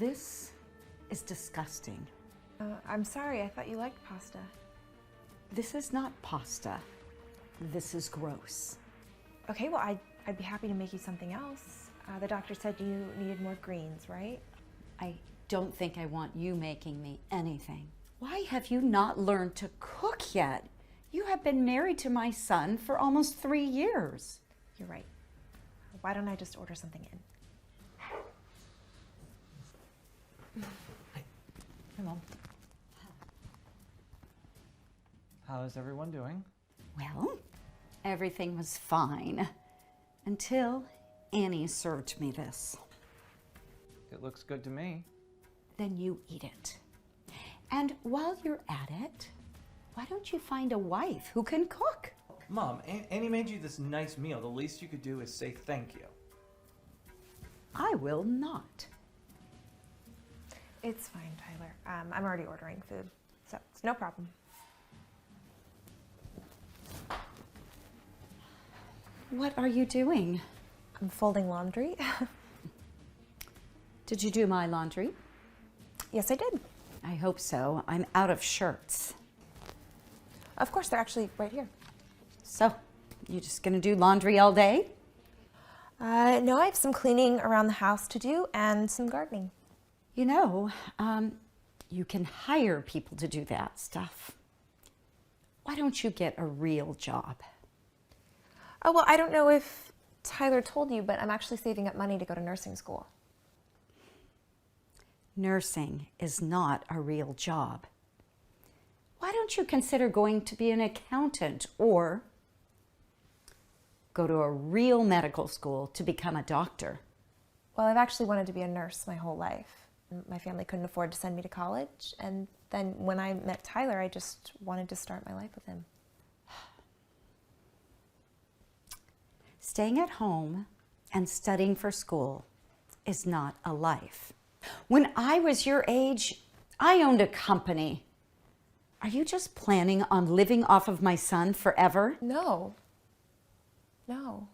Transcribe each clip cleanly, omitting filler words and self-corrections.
This is disgusting. I'm sorry, I thought you liked pasta. This is not pasta. This is gross. Okay, well, I'd be happy to make you something else. The doctor said you needed more greens, right? I don't think I want you making me anything. Why have you not learned to cook yet? You have been married to my son for almost 3 years. You're right. Why don't I just order something in? Hey, Mom. How is everyone doing? Well, everything was fine until Annie served me this. It looks good to me. Then you eat it. And while you're at it, why don't you find a wife who can cook? Mom, Annie made you this nice meal. The least you could do is say thank you. I will not. It's fine, Tyler. I'm already ordering food, so it's no problem. What are you doing? I'm folding laundry. Did you do my laundry? Yes, I did. I hope so. I'm out of shirts. Of course, they're actually right here. So, you just gonna do laundry all day? No, I have some cleaning around the house to do and some gardening. You know, you can hire people to do that stuff. Why don't you get a real job? Oh, well, I don't know if Tyler told you, but I'm actually saving up money to go to nursing school. Nursing is not a real job. Why don't you consider going to be an accountant or go to a real medical school to become a doctor? Well, I've actually wanted to be a nurse my whole life. My family couldn't afford to send me to college, and then when I met Tyler, I just wanted to start my life with him. Staying at home and studying for school is not a life. When I was your age, I owned a company. Are you just planning on living off of my son forever? No. No.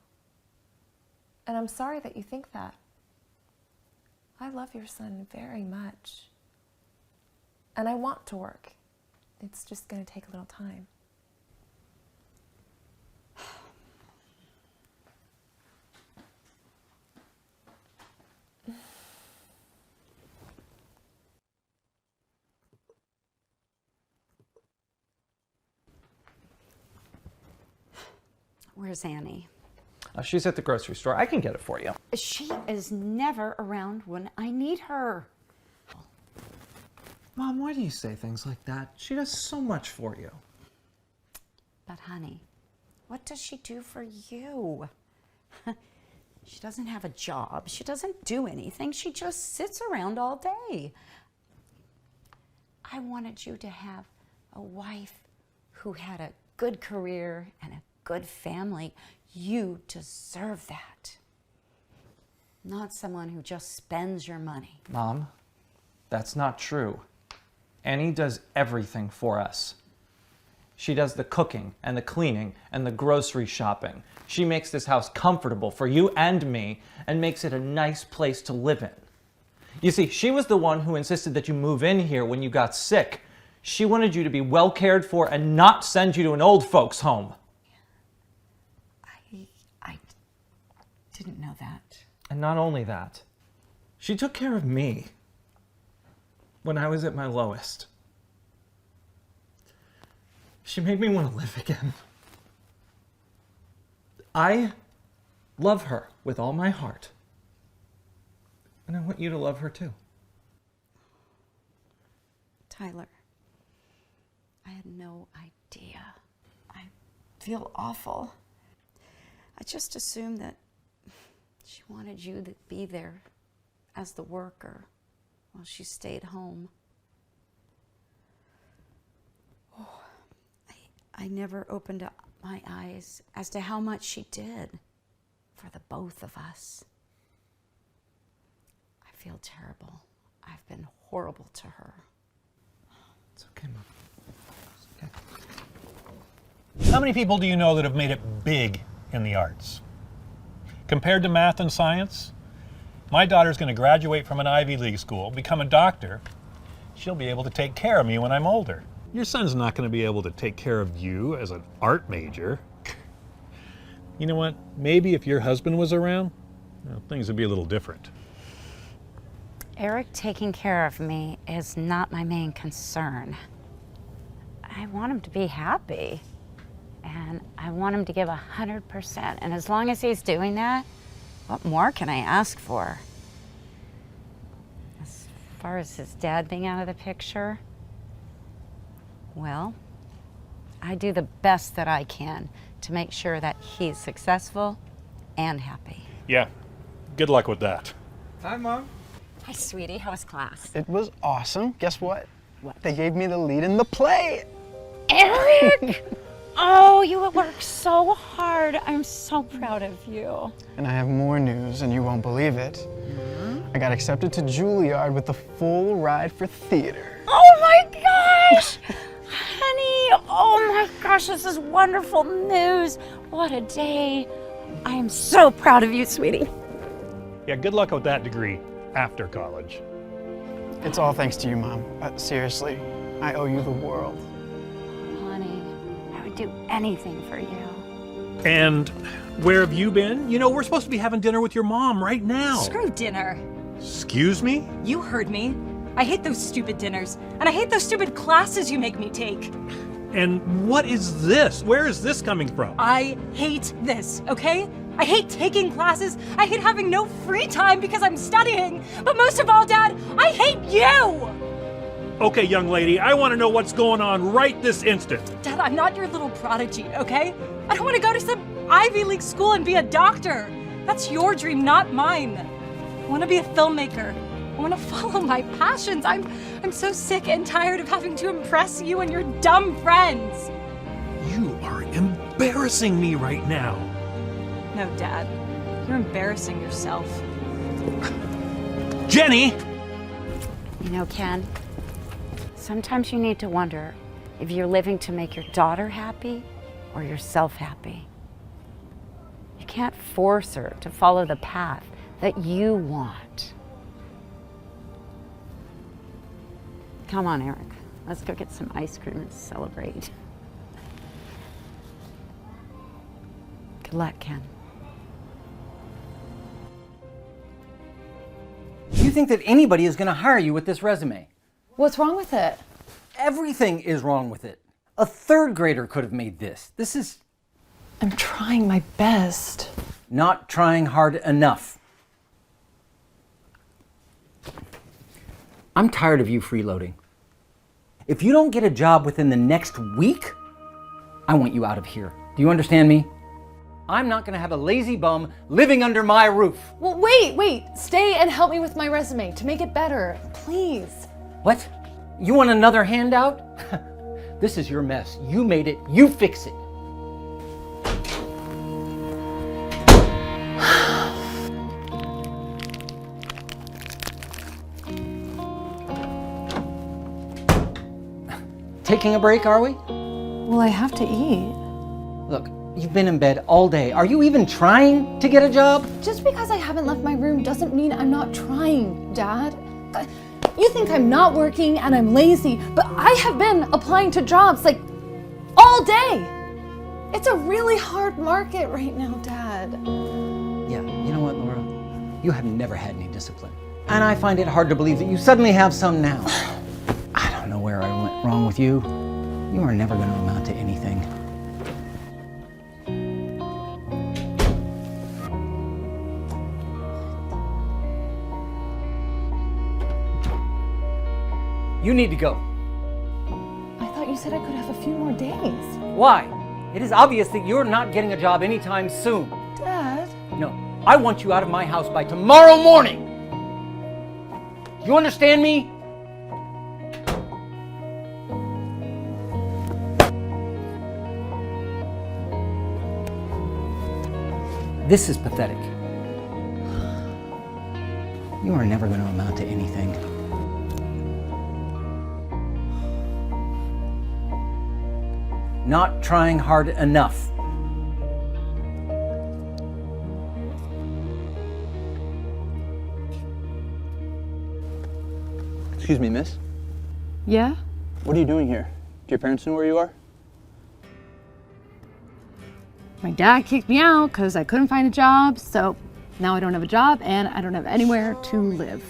And I'm sorry that you think that. I love your son very much. And I want to work. It's just going to take a little time. Where's Annie? She's at the grocery store. I can get it for you. She is never around when I need her. Mom, why do you say things like that? She does so much for you. But honey, what does she do for you? She doesn't have a job. She doesn't do anything. She just sits around all day. I wanted you to have a wife who had a good career and a good family. You deserve that. Not someone who just spends your money. Mom, that's not true. Annie does everything for us. She does the cooking and the cleaning and the grocery shopping. She makes this house comfortable for you and me and makes it a nice place to live in. You see, she was the one who insisted that you move in here when you got sick. She wanted you to be well cared for and not send you to an old folks' home. I didn't know that. And not only that, she took care of me when I was at my lowest. She made me want to live again. I love her with all my heart. And I want you to love her too. Tyler, I had no idea. I feel awful. I just assumed that she wanted you to be there as the worker while she stayed home. Oh, I never opened up my eyes as to how much she did for the both of us. I feel terrible. I've been horrible to her. It's okay, Mom. It's okay. How many people do you know that have made it big in the arts? Compared to math and science, My daughter's going to graduate from an Ivy League school, become a doctor. She'll be able to take care of me when I'm older. Your son's not going to be able to take care of you as an art major. You know what? Maybe if your husband was around, well, things would be a little different. Eric taking care of me is not my main concern. I want him to be happy. And I want him to give 100%. And as long as he's doing that, what more can I ask for? As far as his dad being out of the picture, well, I do the best that I can to make sure that he's successful and happy. Yeah, good luck with that. Hi, Mom. Hi, sweetie. How was class? It was awesome. Guess what? They gave me the lead in the play. Eric! Oh, you worked so hard. I'm so proud of you. And I have more news, and you won't believe it. I got accepted to Juilliard with the full ride for theater. Oh my gosh! Honey, oh my gosh, this is wonderful news. What a day. I am so proud of you, sweetie. Yeah, good luck with that degree after college. It's all thanks to you, Mom. Seriously, I owe you the world. Honey, I would do anything for you. And where have you been? You know, we're supposed to be having dinner with your mom right now. Screw dinner. Excuse me? You heard me. I hate those stupid dinners, and I hate those stupid classes you make me take. And what is this? Where is this coming from? I hate this, okay? I hate taking classes. I hate having no free time because I'm studying. But most of all, Dad, I hate you! Okay, young lady, I want to know what's going on right this instant. Dad, I'm not your little prodigy, okay? I don't want to go to some Ivy League school and be a doctor. That's your dream, not mine. I want to be a filmmaker. I want to follow my passions. I'm so sick and tired of having to impress you and your dumb friends. You are embarrassing me right now. No, Dad. You're embarrassing yourself. Jenny! You know, Ken, sometimes you need to wonder if you're living to make your daughter happy or yourself happy. You can't force her to follow the path that you want. Come on, Eric. Let's go get some ice cream and celebrate. Good luck, Ken. You think that anybody is going to hire you with this resume? What's wrong with it? Everything is wrong with it. A third grader could have made this. This is I'm trying my best. not trying hard enough. I'm tired of you freeloading. If you don't get a job within the next week, I want you out of here. Do you understand me? I'm not going to have a lazy bum living under my roof. Well, wait. Stay and help me with my resume to make it better, please. What? You want another handout? This is your mess. You made it. You fix it. Taking a break, are we? Well, I have to eat. Look, you've been in bed all day. Are you even trying to get a job? Just because I haven't left my room doesn't mean I'm not trying, Dad. You think I'm not working and I'm lazy, but I have been applying to jobs like all day. It's a really hard market right now, Dad. Yeah, you know what, Laura? You have never had any discipline. And I find it hard to believe that you suddenly have some now. I don't know where I went wrong with you. You are never going to amount to anything. You need to go. I thought you said I could have a few more days. Why? It is obvious that you're not getting a job anytime soon. Dad? No, I want you out of my house by tomorrow morning. You understand me? This is pathetic. You are never going to amount to anything. Not trying hard enough. Excuse me, miss. Yeah? What are you doing here? Do your parents know where you are? My dad kicked me out because I couldn't find a job, so now I don't have a job and I don't have anywhere to live.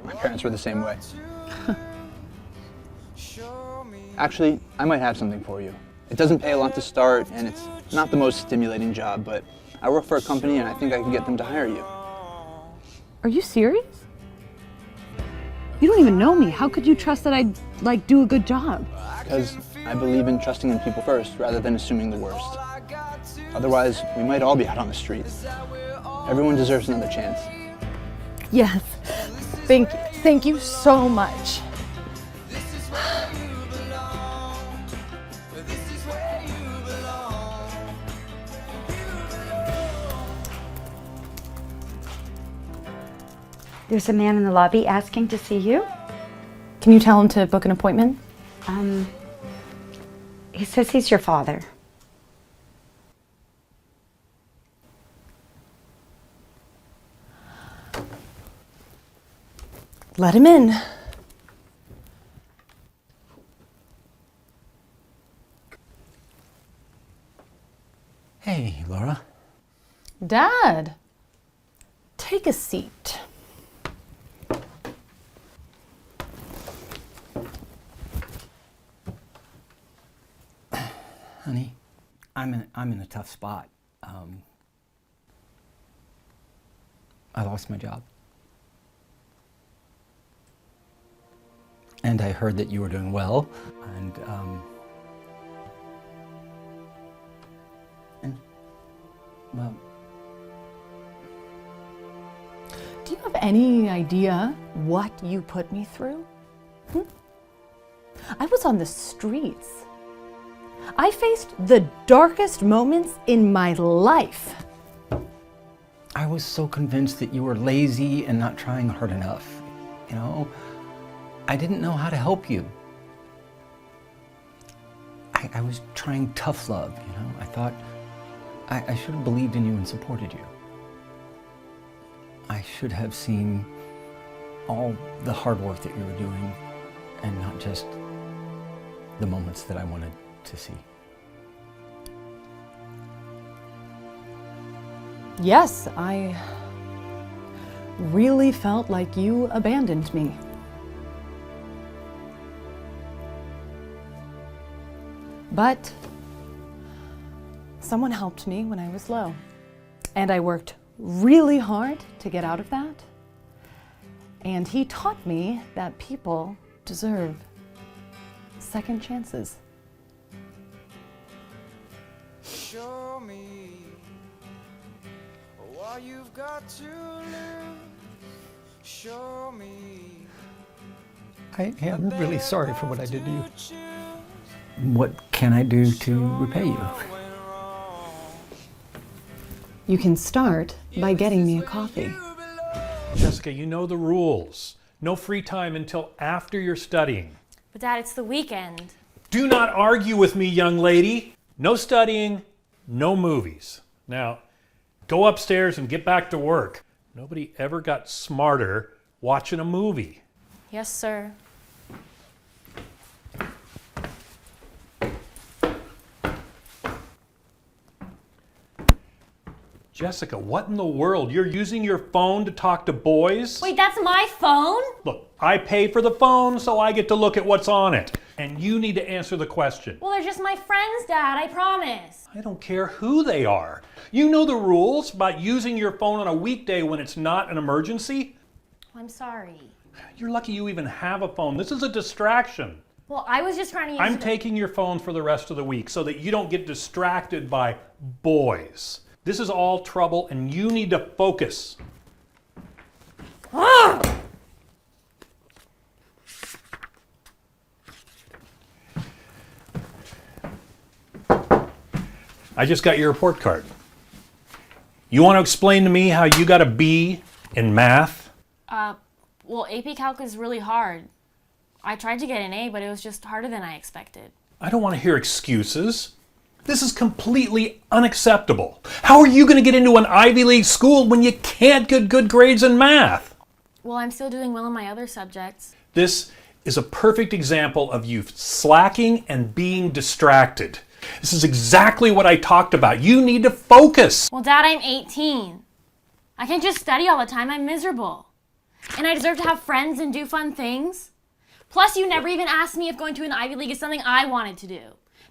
My parents were the same way. Actually, I might have something for you. It doesn't pay a lot to start, and it's not the most stimulating job, but I work for a company and I think I can get them to hire you. Are you serious? You don't even know me. How could you trust that I'd, do a good job? Because I believe in trusting in people first, rather than assuming the worst. Otherwise, we might all be out on the street. Everyone deserves another chance. Yes. Thank you. Thank you so much. There's a man in the lobby asking to see you. Can you tell him to book an appointment? He says he's your father. Let him in. Hey, Laura. Dad, take a seat. Honey, I'm in a tough spot. I lost my job. And I heard that you were doing well, and well, Do you have any idea what you put me through? I was on the streets. I faced the darkest moments in my life. I was so convinced that you were lazy and not trying hard enough. You know, I didn't know how to help you. I was trying tough love, you know. I thought I should have believed in you and supported you. I should have seen all the hard work that you were doing and not just the moments that I wanted to see. Yes, I really felt like you abandoned me. But someone helped me when I was low, and I worked really hard to get out of that. And he taught me that people deserve second chances. Show me what you've got to lose. Show me. I am really sorry for what I did to you. What can I do to repay you? You can start by getting me a coffee. Jessica, you know the rules. No free time until after you're studying. But Dad, it's the weekend. Do not argue with me, young lady. No studying, no movies. Now, go upstairs and get back to work. Nobody ever got smarter watching a movie. Yes, sir. Jessica, what in the world? You're using your phone to talk to boys? Wait, that's my phone? Look, I pay for the phone, so I get to look at what's on it. And you need to answer the question. Well, they're just my friends, Dad, I promise. I don't care who they are. You know the rules about using your phone on a weekday when it's not an emergency? I'm sorry. You're lucky you even have a phone. This is a distraction. Well, I was just trying to use I'm taking your phone for the rest of the week so that you don't get distracted by boys. This is all trouble and you need to focus. I just got your report card. You want to explain to me how you got a B in math? Well, AP Calc is really hard. I tried to get an A, but it was just harder than I expected. I don't want to hear excuses. This is completely unacceptable. How are you going to get into an Ivy League school when you can't get good grades in math? Well, I'm still doing well in my other subjects. This is a perfect example of you slacking and being distracted. This is exactly what I talked about. You need to focus. Well, Dad, I'm 18. I can't just study all the time. I'm miserable. And I deserve to have friends and do fun things. Plus, you never even asked me if going to an Ivy League is something I wanted to do.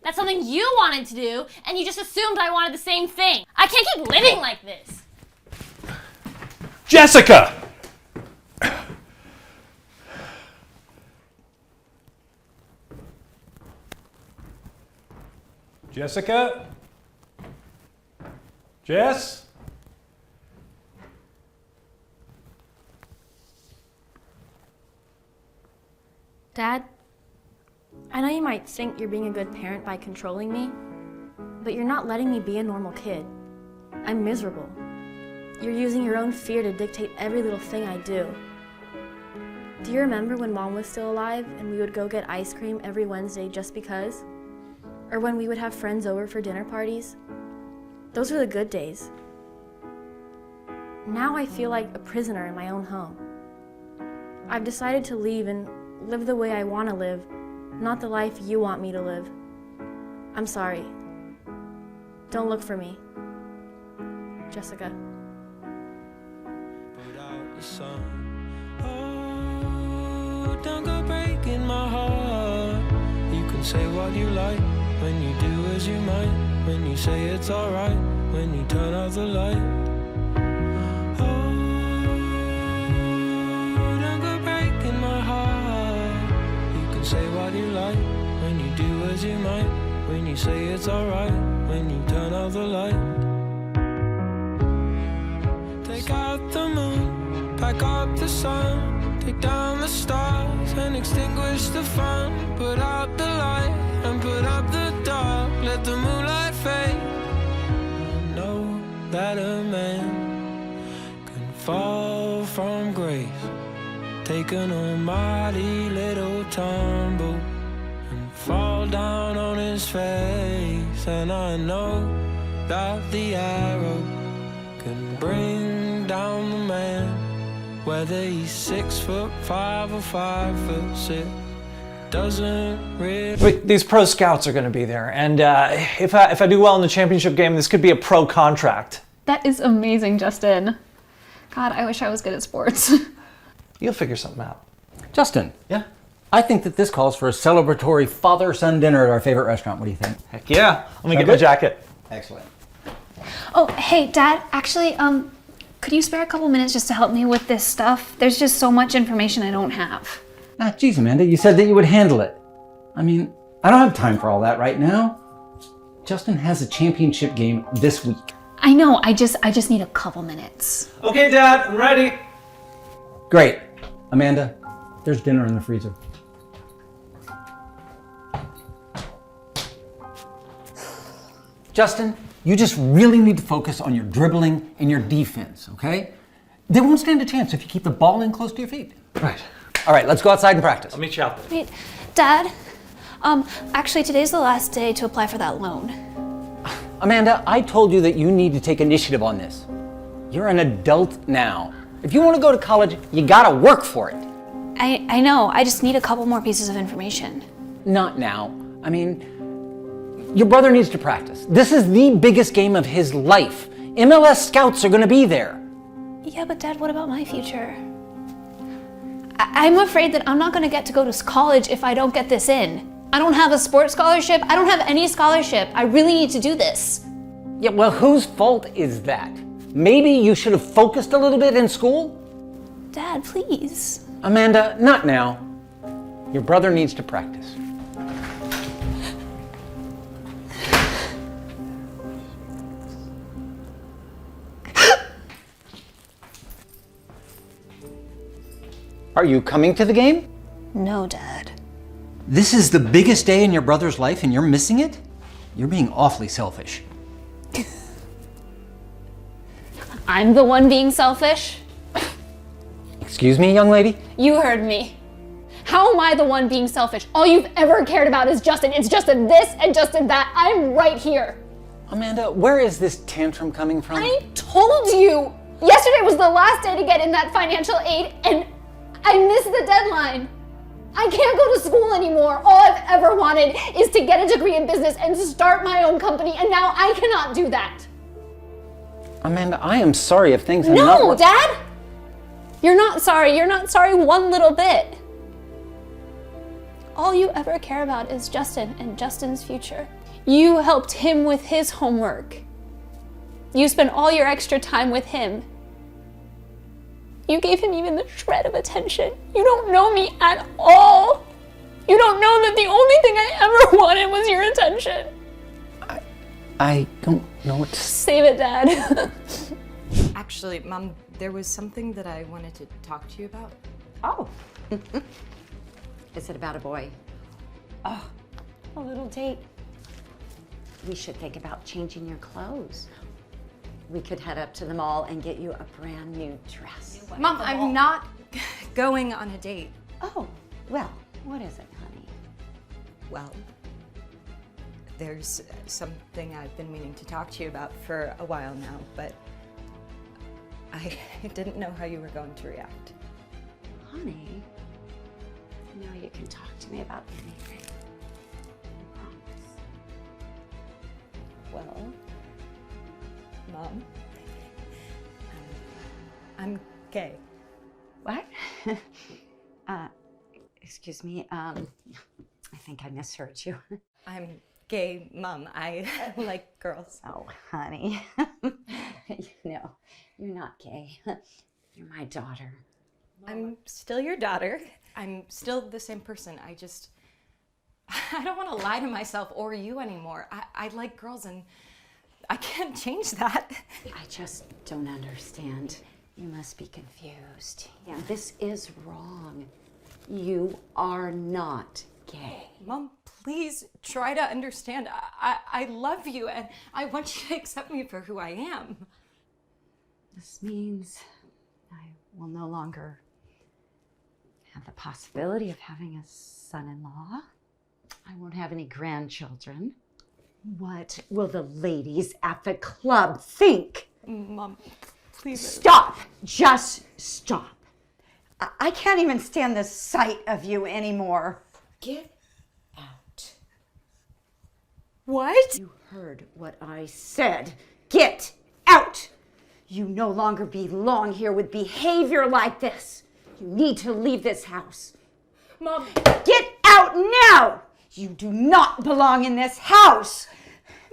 That's something you wanted to do, and you just assumed I wanted the same thing. I can't keep living like this. Jessica! Jessica? Jess? Dad, I know you might think you're being a good parent by controlling me, but you're not letting me be a normal kid. I'm miserable. You're using your own fear to dictate every little thing I do. Do you remember when Mom was still alive and we would go get ice cream every Wednesday just because? Or when we would have friends over for dinner parties? Those were the good days. Now I feel like a prisoner in my own home. I've decided to leave and live the way I want to live, not the life you want me to live. I'm sorry. Don't look for me. Jessica. Put out the sun. Oh, don't go breaking my heart. You can say what you like when you do as you might. When you say it's alright, when you turn off the light. Oh, don't go breaking my heart. You can say what you like when you do as you might. When you say it's alright, when you turn off the light. Take out the moon, pack up the sun, take down the stars and extinguish the fun. Put out the light and put up the dark, let the moonlight fade. I know that a man can fall from grace, take an almighty little tumble and fall down on his face. And I know that the arrow can bring down the man, whether he's 6'5" or 5'6", doesn't really. Wait, these pro scouts are going to be there, and if I do well in the championship game, this could be a pro contract. That is amazing, Justin. God, I wish I was good at sports. You'll figure something out. Justin. Yeah? I think that this calls for a celebratory father-son dinner at our favorite restaurant. What do you think? Heck yeah. Let me Sound get my good? jacket. Excellent. Oh, hey, Dad, actually, could you spare a couple minutes just to help me with this stuff? There's just so much information I don't have. Ah, geez, Amanda, you said that you would handle it. I mean, I don't have time for all that right now. Justin has a championship game this week. I know, I just need a couple minutes. Okay, Dad, I'm ready. Great. Amanda, there's dinner in the freezer. Justin, you just really need to focus on your dribbling and your defense, okay? They won't stand a chance if you keep the ball in close to your feet. Right. All right, let's go outside and practice. I'll meet you out there. Wait, Dad, actually today's the last day to apply for that loan. Amanda, I told you that you need to take initiative on this. You're an adult now. If you want to go to college, you gotta work for it. I know, I just need a couple more pieces of information. Not now. I mean, your brother needs to practice. This is the biggest game of his life. MLS scouts are gonna be there. Yeah, but Dad, what about my future? I'm afraid that I'm not gonna get to go to college if I don't get this in. I don't have a sports scholarship. I don't have any scholarship. I really need to do this. Yeah, well, whose fault is that? Maybe you should have focused a little bit in school? Dad, please. Amanda, not now. Your brother needs to practice. Are you coming to the game? No, Dad. This is the biggest day in your brother's life and you're missing it? You're being awfully selfish. I'm the one being selfish? Excuse me, young lady? You heard me. How am I the one being selfish? All you've ever cared about is Justin. It's Justin this and Justin that. I'm right here. Amanda, where is this tantrum coming from? I told you. Yesterday was the last day to get in that financial aid, and I missed the deadline. I can't go to school anymore. All I've ever wanted is to get a degree in business and start my own company, and now I cannot do that. Amanda, I am sorry if things have not No, worked. Dad! You're not sorry. You're not sorry one little bit. All you ever care about is Justin and Justin's future. You helped him with his homework. You spent all your extra time with him. You gave him even the shred of attention. You don't know me at all. You don't know that the only thing I ever wanted was your attention. I don't know what to say. Save it, Dad. Actually, Mom, there was something that I wanted to talk to you about. Oh. Is it about a boy? Oh, a little date. We should think about changing your clothes. We could head up to the mall and get you a brand new dress. Mom, I'm not going on a date. Oh, well, what is it, honey? Well, there's something I've been meaning to talk to you about for a while now, but I didn't know how you were going to react. Honey, you know you can talk to me about anything. I promise. Well, Mom, I'm gay. What? Excuse me, I think I misheard you. I'm gay, Mom. I like girls. Oh, honey. No, you're not gay. You're my daughter. I'm still your daughter. I'm still the same person. I don't want to lie to myself or you anymore. I like girls and I can't change that. I just don't understand. You must be confused. Yeah, this is wrong. You are not gay. Mom, please try to understand. I love you and I want you to accept me for who I am. This means I will no longer have the possibility of having a son-in-law. I won't have any grandchildren. What will the ladies at the club think? Mom, please. Stop! Just stop. I can't even stand the sight of you anymore. Get out. What? You heard what I said. Get out! You no longer belong here with behavior like this. You need to leave this house. Mom. Get out now! You do not belong in this house.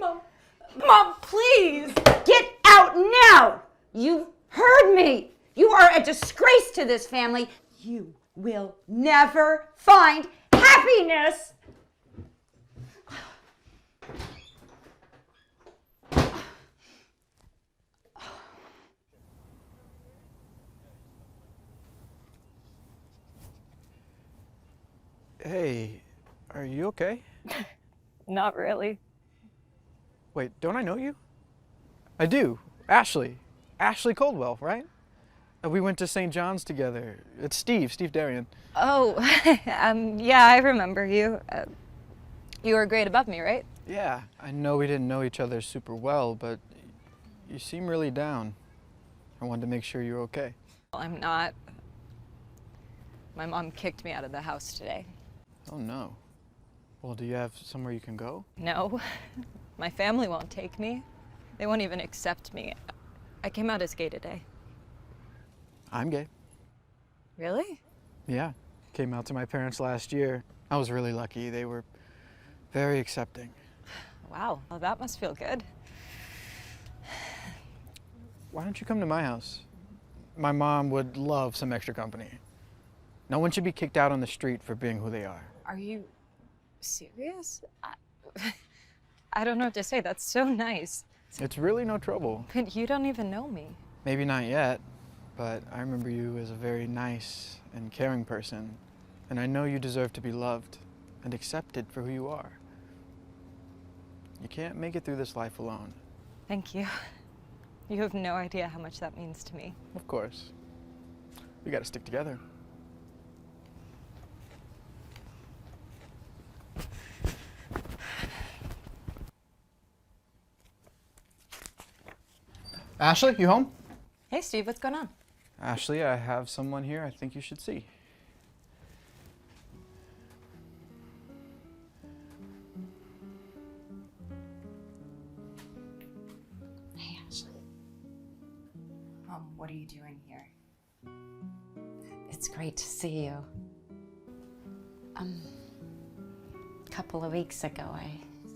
Mom, please. Get out now! You heard me. You are a disgrace to this family. You will never find happiness. Hey, are you okay? Not really. Wait, don't I know you? I do. Ashley. Ashley Coldwell, right? We went to St. John's together. It's Steve Darian. Oh, yeah, I remember you. You were a grade above me, right? Yeah, I know we didn't know each other super well, but you seem really down. I wanted to make sure you're okay. I'm not. My mom kicked me out of the house today. Oh no. Well, do you have somewhere you can go? No, my family won't take me. They won't even accept me. I came out as gay today. I'm gay. Really? Yeah, came out to my parents last year. I was really lucky. They were very accepting. Wow, well, that must feel good. Why don't you come to my house? My mom would love some extra company. No one should be kicked out on the street for being who they are. Are you serious? I don't know what to say. That's so nice. It's really no trouble. But you don't even know me. Maybe not yet, but I remember you as a very nice and caring person, and I know you deserve to be loved and accepted for who you are. You can't make it through this life alone. Thank you. You have no idea how much that means to me. Of course. We gotta stick together. Ashley, you home? Hey, Steve, what's going on? Ashley, I have someone here I think you should see. Hey, Ashley. What are you doing here? It's great to see you. A couple of weeks ago,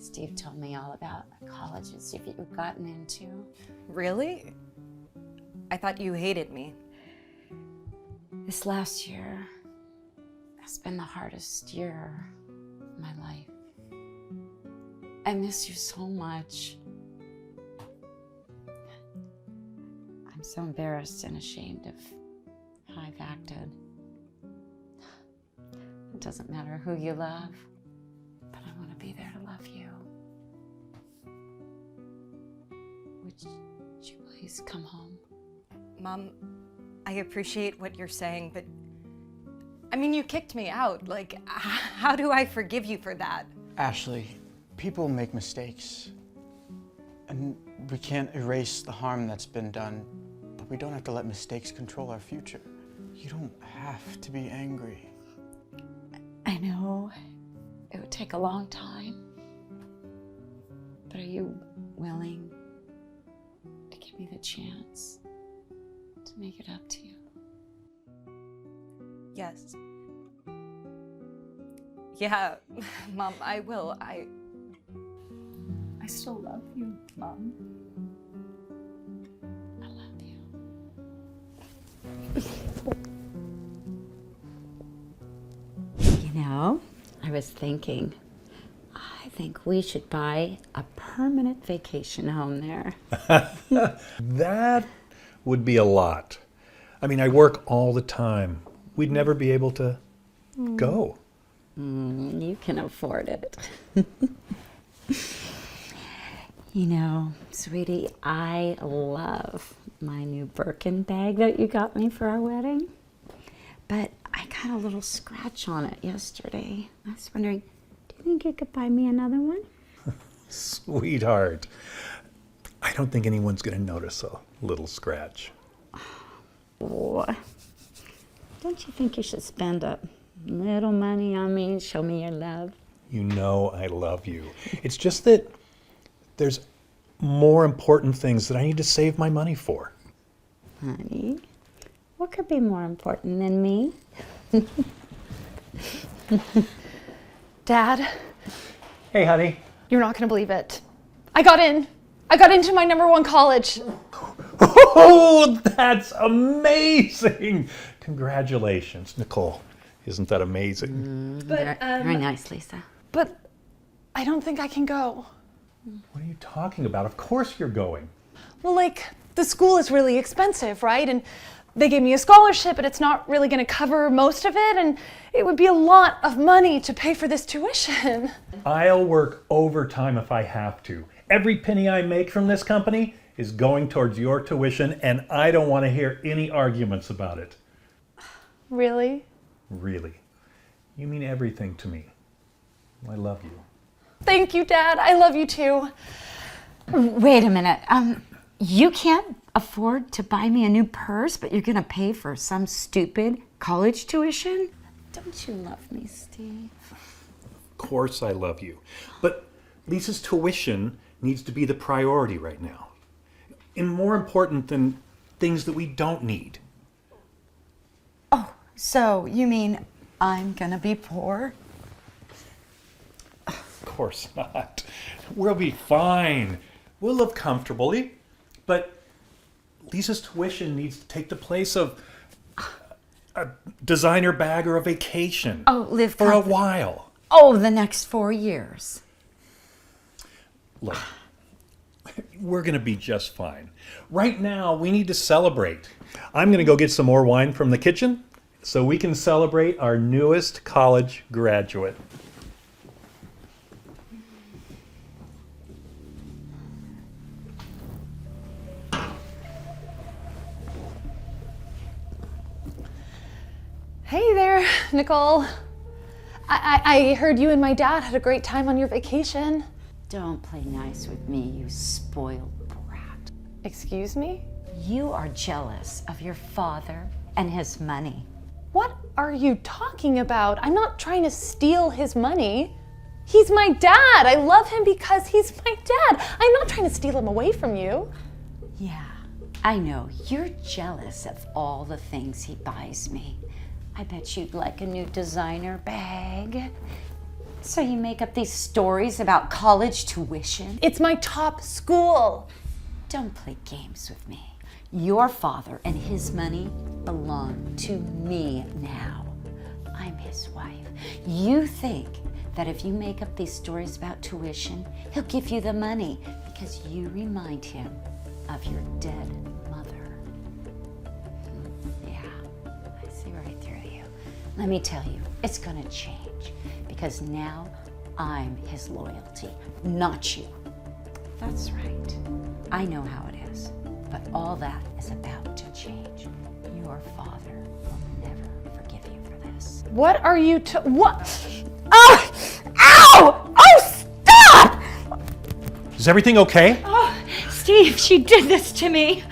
Steve told me all about colleges you've gotten into. Really? I thought you hated me. This last year has been the hardest year of my life. I miss you so much. I'm so embarrassed and ashamed of how I've acted. It doesn't matter who you love, but I want to be there to love you. Would you please come home? Mom, I appreciate what you're saying, but I mean, you kicked me out. Like, how do I forgive you for that? Ashley, people make mistakes. And we can't erase the harm that's been done, but we don't have to let mistakes control our future. You don't have to be angry. I know it would take a long time, but are you willing to give me the chance to make it up to you? Yes. Yeah, Mom, I will. I still love you, Mom. I love you. You know, I was thinking, I think we should buy a permanent vacation home there. That would be a lot. I mean, I work all the time. We'd never be able to go. You can afford it. You know, sweetie, I love my new Birkin bag that you got me for our wedding. But I got a little scratch on it yesterday. I was wondering, do you think you could buy me another one? Sweetheart, I don't think anyone's going to notice a little scratch. Oh, don't you think you should spend a little money on me and show me your love? You know I love you. It's just that there's more important things that I need to save my money for. Honey, what could be more important than me? Dad, Hey, honey. you're not gonna believe it. I got in. I got into my #1 college. Oh, that's amazing! Congratulations, Nicole. Isn't that amazing? But, Very nice, Lisa. But I don't think I can go. What are you talking about? Of course you're going. Well, like, the school is really expensive, right? And they gave me a scholarship, but it's not really gonna cover most of it, and it would be a lot of money to pay for this tuition. I'll work overtime if I have to. Every penny I make from this company is going towards your tuition, and I don't want to hear any arguments about it. Really? Really. You mean everything to me. I love you. Thank you, Dad. I love you too. Wait a minute. You can't afford to buy me a new purse, but you're gonna pay for some stupid college tuition? Don't you love me, Steve? Of course I love you. But Lisa's tuition needs to be the priority right now. And more important than things that we don't need. Oh, so you mean I'm gonna be poor? Of course not. We'll be fine. We'll live comfortably. But Lisa's tuition needs to take the place of a designer bag or a vacation. Oh, live for a while. Oh, the next 4 years. Look, we're going to be just fine. Right now, we need to celebrate. I'm going to go get some more wine from the kitchen so we can celebrate our newest college graduate. Hey there, Nicole. I heard you and my dad had a great time on your vacation. Don't play nice with me, you spoiled brat. Excuse me? You are jealous of your father and his money. What are you talking about? I'm not trying to steal his money. He's my dad. I love him because he's my dad. I'm not trying to steal him away from you. Yeah, I know. You're jealous of all the things he buys me. I bet you'd like a new designer bag. So you make up these stories about college tuition? It's my top school. Don't play games with me. Your father and his money belong to me now. I'm his wife. You think that if you make up these stories about tuition, he'll give you the money because you remind him of your dead mother. Yeah, I see right through you. Let me tell you, it's gonna change because now I'm his loyalty, not you. That's right. I know how it is, but all that is about to change. Your father will never forgive you for this. What are you what? Oh! Ow! Oh, stop! Is everything okay? Oh, Steve, she did this to me.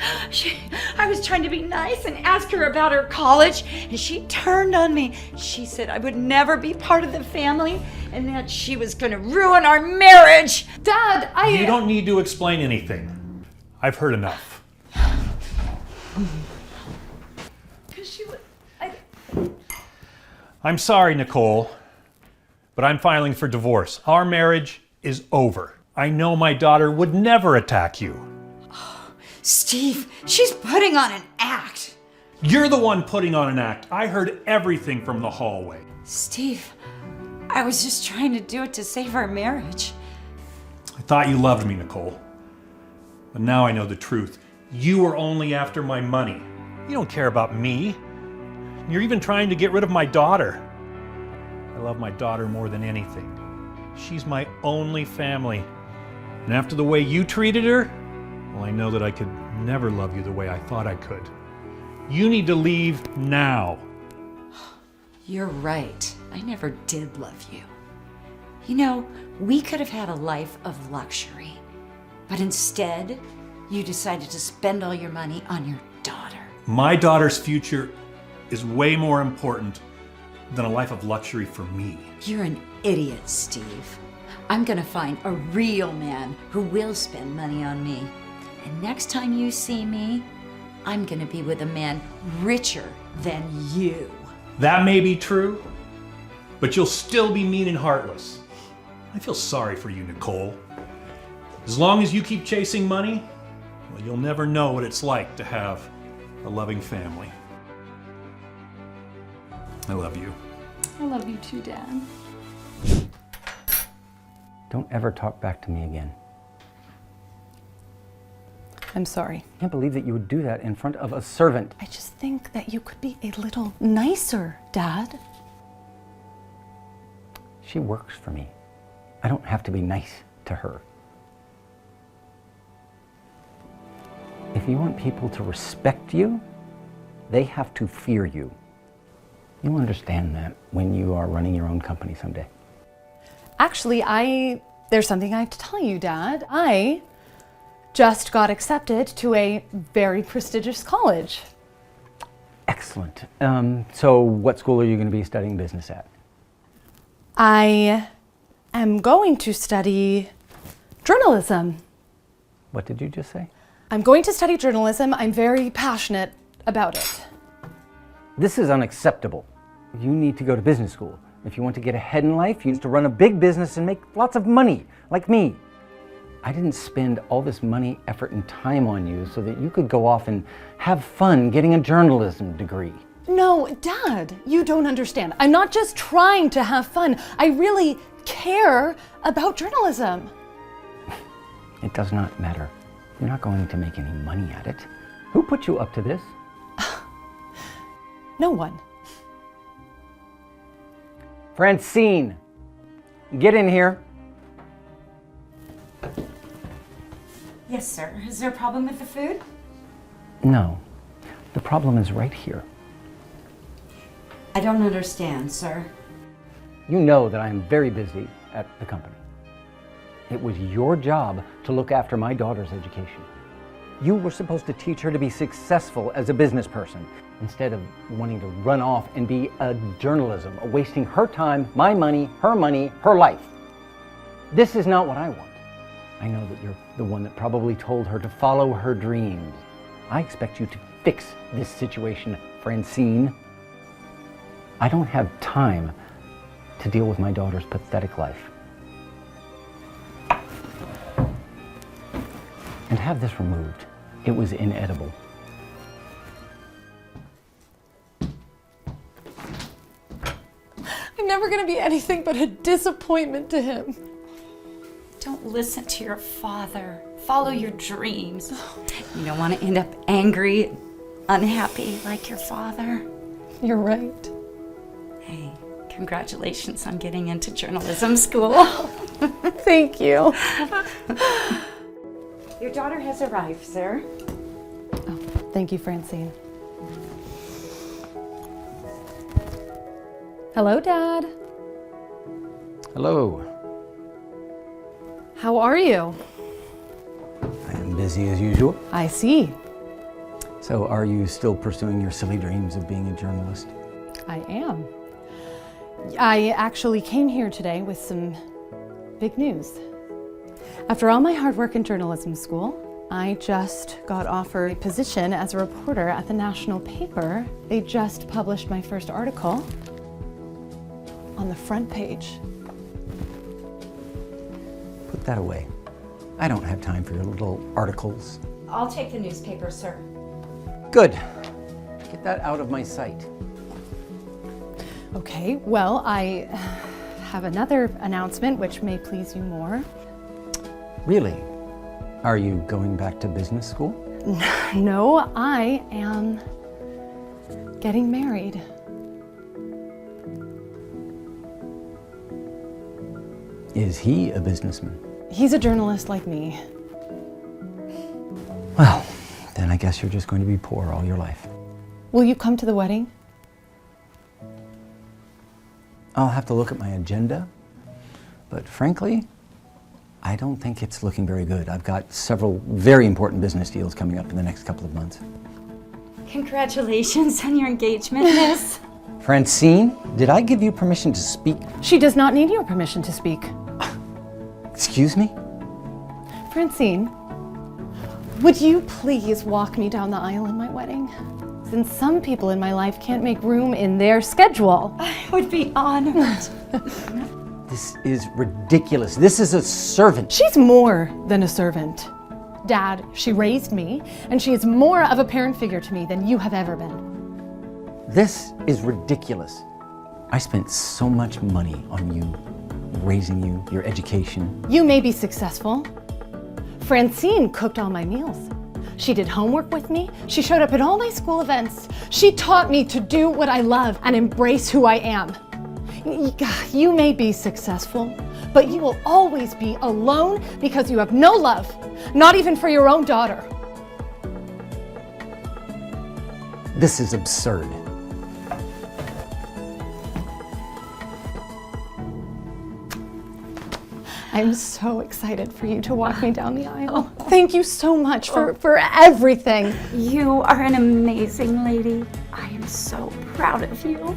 I was trying to be nice and ask her about her college, and she turned on me. She said I would never be part of the family and that she was going to ruin our marriage. Dad, You don't need to explain anything. I've heard enough. I'm sorry, Nicole, but I'm filing for divorce. Our marriage is over. I know my daughter would never attack you. Steve, she's putting on an act. You're the one putting on an act. I heard everything from the hallway. Steve, I was just trying to do it to save our marriage. I thought you loved me, Nicole. But now I know the truth. You were only after my money. You don't care about me. You're even trying to get rid of my daughter. I love my daughter more than anything. She's my only family. And after the way you treated her, well, I know that I could never love you the way I thought I could. You need to leave now. You're right. I never did love you. You know, we could have had a life of luxury, but instead, you decided to spend all your money on your daughter. My daughter's future is way more important than a life of luxury for me. You're an idiot, Steve. I'm gonna find a real man who will spend money on me. And next time you see me, I'm gonna be with a man richer than you. That may be true, but you'll still be mean and heartless. I feel sorry for you, Nicole. As long as you keep chasing money, well, you'll never know what it's like to have a loving family. I love you. I love you too, Dad. Don't ever talk back to me again. I'm sorry. I can't believe that you would do that in front of a servant. I just think that you could be a little nicer, Dad. She works for me. I don't have to be nice to her. If you want people to respect you, they have to fear you. You'll understand that when you are running your own company someday. Actually, there's something I have to tell you, Dad. I just got accepted to a very prestigious college. Excellent. So what school are you going to be studying business at? I am going to study journalism. What did you just say? I'm going to study journalism. I'm very passionate about it. This is unacceptable. You need to go to business school. If you want to get ahead in life, you need to run a big business and make lots of money, like me. I didn't spend all this money, effort, and time on you so that you could go off and have fun getting a journalism degree. No, Dad, you don't understand. I'm not just trying to have fun. I really care about journalism. It does not matter. You're not going to make any money at it. Who put you up to this? No one. Francine, get in here. Yes, sir. Is there a problem with the food? No, the problem is right here. I don't understand, sir. You know that I am very busy at the company. It was your job to look after my daughter's education. You were supposed to teach her to be successful as a business person instead of wanting to run off and be a journalism, wasting her time, my money, her life. This is not what I want. I know that you're the one that probably told her to follow her dreams. I expect you to fix this situation, Francine. I don't have time to deal with my daughter's pathetic life. And have this removed. It was inedible. I'm never gonna be anything but a disappointment to him. Don't listen to your father. Follow your dreams. You don't want to end up angry, unhappy like your father. You're right. Hey, congratulations on getting into journalism school. Thank you. Your daughter has arrived, sir. Oh, thank you, Francine. Hello, Dad. Hello. How are you? I am busy as usual. I see. So are you still pursuing your silly dreams of being a journalist? I am. I actually came here today with some big news. After all my hard work in journalism school, I just got offered a position as a reporter at the national paper. They just published my first article on the front page. Put that away. I don't have time for your little articles. I'll take the newspaper, sir. Good. Get that out of my sight. Okay, well, I have another announcement which may please you more. Really? Are you going back to business school? No, I am getting married. Is he a businessman? He's a journalist like me. Well, then I guess you're just going to be poor all your life. Will you come to the wedding? I'll have to look at my agenda, but frankly, I don't think it's looking very good. I've got several very important business deals coming up in the next couple of months. Congratulations on your engagement, miss. Francine, did I give you permission to speak? She does not need your permission to speak. Excuse me? Francine, would you please walk me down the aisle in my wedding? Since some people in my life can't make room in their schedule. I would be honored. This is ridiculous. This is a servant. She's more than a servant. Dad, she raised me, and she is more of a parent figure to me than you have ever been. This is ridiculous. I spent so much money on you, raising you, your education. You may be successful. Francine cooked all my meals. She did homework with me. She showed up at all my school events. She taught me to do what I love and embrace who I am. You may be successful, but you will always be alone because you have no love, not even for your own daughter. This is absurd. I'm so excited for you to walk me down the aisle. Thank you so much for everything. You are an amazing lady. I am so proud of you.